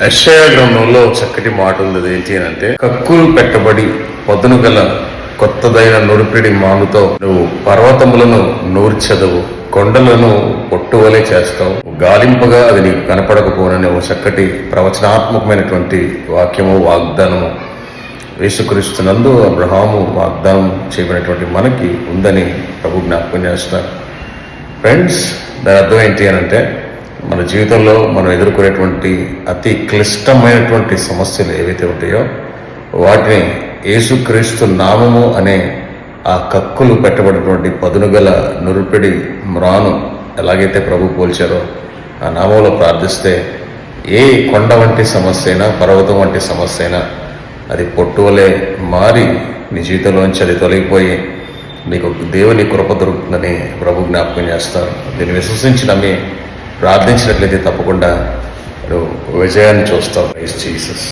యెషయా గ్రంథంలో చక్కటి మాట ఉంది. ఏంటి అంటే, కక్కులు పెట్టబడి పదును గల కొత్తదైన నురిపిడి మానుతో నువ్వు పర్వతములను నూర్చెదవు, కొండలను పొట్టువలే చేస్తావు, గాలింపగా అది నీకు కనపడకపోనని ఒక చక్కటి ప్రవచనాత్మకమైనటువంటి వాక్యము, వాగ్దానము యేసుక్రీస్తునందు అబ్రహాము వాగ్దానం చేయబడినటువంటి మనకి ఉందని ప్రభు జ్ఞాపకం చేస్తారు. ఫ్రెండ్స్, దాని అర్థం ఏంటి అని అంటే, మన జీవితంలో మనం ఎదుర్కొనేటువంటి అతి క్లిష్టమైనటువంటి సమస్యలు ఏవైతే ఉంటాయో వాటిని యేసుక్రీస్తు నామము అనే ఆ కక్కులు పెట్టబడినటువంటి పదునుగల నురిపిడి మ్రాను ఎలాగైతే ప్రభు పోల్చారో ఆ నామంలో ప్రార్థిస్తే ఏ కొండ వంటి సమస్య అయినా, పర్వతం వంటి సమస్య అయినా అది పొట్టువలే మారి నీ జీవితంలోంచి అది తొలగిపోయి నీకు దేవుని కృప దొరుకుతుందని ప్రభు జ్ఞాపకం చేస్తారు. దీన్ని విశ్వసించి నమ్మి ప్రార్థించినట్లయితే తప్పకుండా విజయాన్ని చూస్తాం. Praise Jesus.